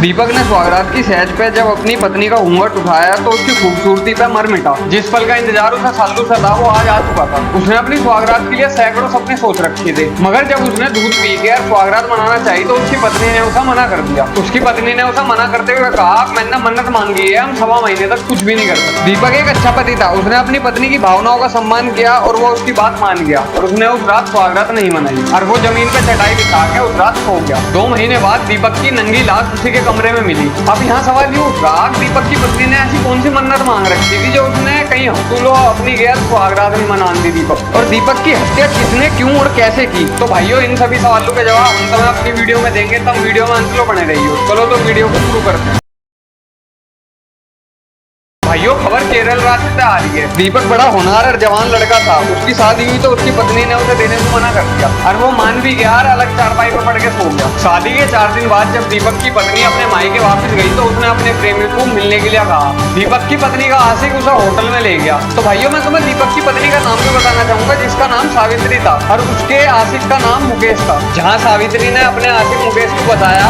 दीपक ने स्वागरात की सहज पे जब अपनी पत्नी का घूंघट उठाया तो उसकी खूबसूरती पे मर मिटा। जिस पल का इंतजार उसे सालों से था वो आज आ चुका था। उसने अपनी स्वागरात के लिए सैकड़ों सपने सोच रखे थे, मगर जब उसने दूध पी के स्वागरात मनाना चाहिए तो उसकी पत्नी ने उसे मना कर दिया। उसकी पत्नी ने उसे मना करते हुए कहा, मैंने मन्नत मांगी है, हम 6 महीने तक कुछ भी नहीं कर सकते। दीपक एक अच्छा पति था, उसने अपनी पत्नी की भावनाओं का सम्मान किया और वो उसकी बात मान गया और उसने उस रात स्वागरात नहीं मनाई और वो जमीन पे चटाई बिछा के उस रात सो गया। 2 महीने बाद दीपक की नंगी लाश उसी के कमरे में मिली। अब यहाँ सवाल ये उठ रहा, दीपक की पत्नी ने ऐसी कौन सी मन्नत मांग रखी थी जो उसने कहीं हफ्तों अपनी गैर स्वागरात में मना दी दीपक, और दीपक की हत्या किसने, क्यों और कैसे की? तो भाइयों, इन सभी सवालों के जवाब हम तुम्हें अपनी वीडियो में देंगे, तब वीडियो में अंत बने रहिए। चलो तो वीडियो को शुरू करते हैं। भाइयों, खबर केरल राज्य से आ रही है। दीपक बड़ा होनहार और जवान लड़का था। उसकी शादी हुई तो उसकी पत्नी ने उसे देने से मना कर दिया और वो मान भी गया और अलग चारपाई पर पड़ के सो गया। शादी के 4 दिन बाद जब दीपक की पत्नी अपने मायके वापस गई तो उसने अपने प्रेमी को मिलने के लिए कहा। दीपक की पत्नी का आशिक उसे होटल में ले गया। तो भाइयों, मैं तुम्हें दीपक की पत्नी का नाम भी बताना चाहूंगा, जिसका नाम सावित्री था और उसके आशिक का नाम मुकेश था। जहाँ सावित्री ने अपने आशिक मुकेश को बताया,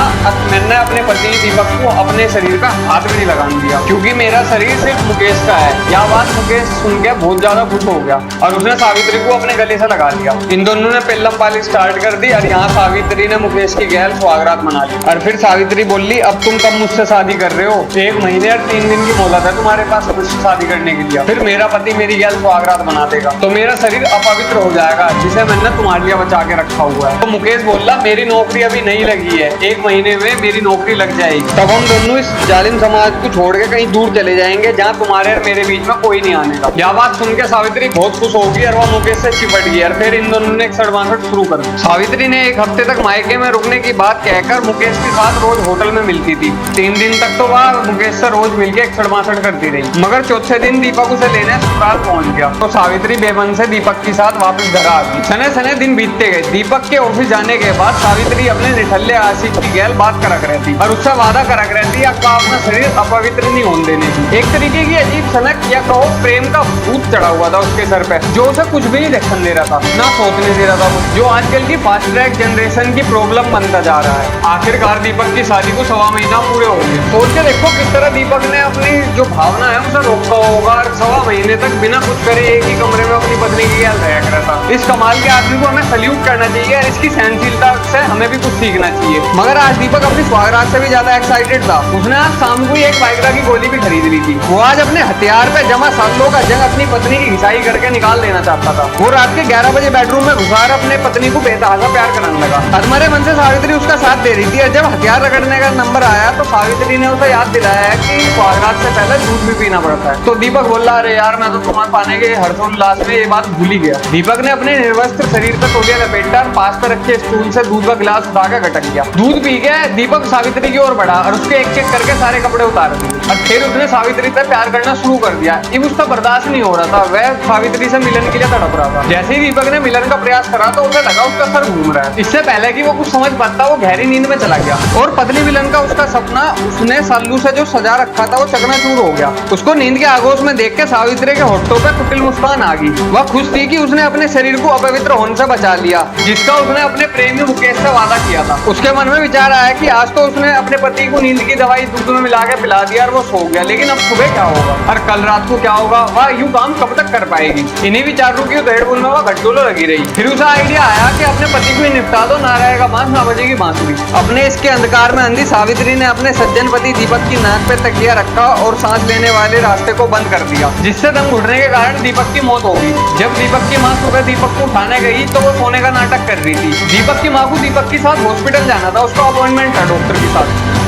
मैंने अपने पति दीपक को अपने शरीर का हाथ भी नहीं लगाने दिया, क्योंकि मेरा शरीर मुकेश का है। यह बात मुकेश सुन के बहुत ज्यादा खुश हो गया और उसने सावित्री को अपने गले से लगा लिया। इन दोनों ने पेल्लम पाली स्टार्ट कर दी और यहाँ सावित्री ने मुकेश की गैर स्वागरात मना ली। और फिर सावित्री बोली, अब तुम कब मुझसे शादी कर रहे हो? 1 महीने और 3 दिन की मोहलत है तुम्हारे पास मुझसे शादी करने के लिए। फिर मेरा पति मेरी गैर स्वागरात मना देगा तो मेरा शरीर अपवित्र हो जाएगा, जिसे मैंने तुम्हारे लिए बचा के रखा हुआ है। तो मुकेश बोला, मेरी नौकरी अभी नहीं लगी है, 1 महीने में मेरी नौकरी लग जाएगी, तब हम दोनों इस जालिम समाज को छोड़ के कहीं दूर चले जाएंगे जहाँ तुम्हारे और मेरे बीच में कोई नहीं आने का। यह बात सुन के सावित्री बहुत खुश होगी और वो मुकेश से चिपट गई और फिर इन दोनों ने एक सड़बासठ शुरू कर दी। सावित्री ने 1 हफ्ते तक मायके में रुकने की बात कहकर मुकेश के साथ रोज होटल में मिलती थी। 3 दिन तक तो वह मुकेश से रोज मिलकर एक सड़बासठ करती रही, मगर चौथे दिन दीपक उसे लेने ससुराल पहुंच गया तो सावित्री बेमन से दीपक के साथ वापस घर आ गई। सने सने दिन बीतते गए। दीपक के ऑफिस जाने के बाद सावित्री अपने निठल्ले आशिक की गैर बात करक रहती और उससे वादा करक रहती अपना शरीर अपवित्र नहीं होने देने की। एक तरीके की अजीब सनक या कहो प्रेम का भूत चढ़ा हुआ था उसके सर पे, जो उसे कुछ भी नहीं देखने दे रहा था, ना सोचने दे रहा था, जो आजकल की फास्ट ट्रैक जनरेशन की प्रॉब्लम बनता जा रहा है। आखिरकार दीपक की शादी को 1.25 महीना पूरे हो गए। सोच के देखो किस तरह दीपक ने अपनी जो भावना है उसे रोका होगा और 1.25 महीने तक बिना कुछ करे एक ही कमरे में अपनी पत्नी की गैर रहा करता। इस कमाल के आदमी को हमें सल्यूट करना चाहिए और इसकी सहनशीलता से हमें भी कुछ सीखना चाहिए। मगर आज दीपक अपनी स्वागरात से भी ज्यादा एक्साइटेड था। उसने आज शाम को एक वाइग्रा की गोली भी खरीद ली थी। वो आज अपने हथियार पे जमा सालों का जंग अपनी पत्नी की घिसाई करके निकाल देना चाहता था। वो रात के 11 बजे बेडरूम में घुसाकर अपने पत्नी को बेतहाशा प्यार करने लगा। अधमरे मन से सावित्री उसका साथ दे रही थी और जब हथियार रगड़ने का नंबर आया तो सावित्री ने उसे याद दिलाया कि स्वागरात से पहले दूध भी पीना पड़ता है। तो दीपक बोला, अरे यार, मैं तो तुम्हारे पाने के हर्षोल्लास में ये बात भूल ही गया। दीपक ने अपने निर्वस्त्र शरीर पर तौलिया लपेटकर पास पर रखे स्टूल से दूध का गिलास उठा के गटक गया। दूध पी के दीपक सावित्री की ओर बढ़ा और उसके एक एक करके सारे कपड़े उतार दिए और फिर उसने सावित्री से प्यार करना शुरू कर दिया। अब उसका बर्दाश्त नहीं हो रहा था, वह सावित्री से मिलन के लिए तड़प रहा था। जैसे ही दीपक ने मिलन का प्रयास करा तो उसे लगा उसका सर घूम रहा है। इससे पहले कि वो कुछ समझ पाता वो गहरी नींद में चला गया और पत्नी मिलन का उसका सपना उसने सालू से जो सजा रखा था वो चकनाचूर हो गया। उसको नींद के आगोश में देख के सावित्री के होठों पे कुटिल मुस्कान आ गई। वह खुश थी कि उसने अपने शरीर को अपवित्र होने से बचा लिया, जिसका उसने अपने प्रेमी मुकेश से वादा किया था। उसके मन में विचार आया कि आज तो उसने अपने पति को नींद की दवाई दूध में मिला के पिला दिया और वो सो गया, लेकिन अब सुबह क्या होगा और कल रात को क्या होगा? वह यूं काम कब तक कर पाएगी? इन्हीं विचारों की उधेड़-बुन में वह गठजोलो लगी रही। फिर उसे आइडिया आया कि अपने पति को ही निपटा दो, ना रहेगा बांस ना बजेगी बांसुरी। अपने इसके अंधकार में अंधी सावित्री ने अपने सज्जन पति दीपक की नाक पे तकिया रखा और सांस लेने वाले रास्ते को बंद कर दिया, जिससे दम घुटने के कारण दीपक की मौत हो गई। जब दीपक की माँ सुबह दीपक को उठाने गई तो वो सोने का नाटक कर रही थी। दीपक की माँ को दीपक के साथ हॉस्पिटल जाना था, उसका अपॉइंटमेंट था डॉक्टर के साथ।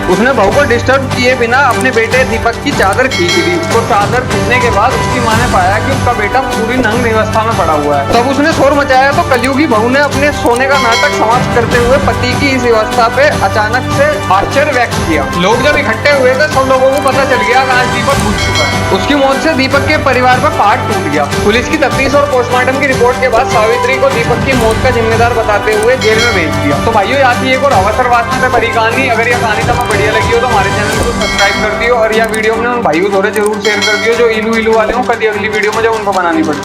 उसने बहू को डिस्टर्ब किए बिना अपने बेटे दीपक की चादर खींच ली। तो चादर खींचने के बाद उसकी माँ ने पाया कि उसका बेटा पूरी नग्न अवस्था में पड़ा हुआ है। तब उसने शोर मचाया तो कलयुगी बहू ने अपने सोने का नाटक समाप्त करते हुए पति की इस अवस्था पे अचानक से आश्चर्य व्यक्त किया। लोग जब इकट्ठे हुए थे सब लोगों को पता चल गया कि आज दीपक बुझ चुका है। उसकी मौत से दीपक के परिवार पर पहाड़ टूट गया। पुलिस की तफ्तीश और पोस्टमार्टम की रिपोर्ट के बाद सावित्री को दीपक की मौत का जिम्मेदार बताते हुए जेल में भेज दिया। तो भाइयों, यहाँ की एक और अवसरवाद से बड़ी कहानी। अगर यह कहानी तुम्हें बढ़िया लगी हो तो हमारे चैनल को सब्सक्राइब कर दियो और यह वीडियो अपने उन भाइयों थोड़े जरूर शेयर कर दियो जो इलू वाले हो, कभी अगली वीडियो में जब उनको बनानी पड़े।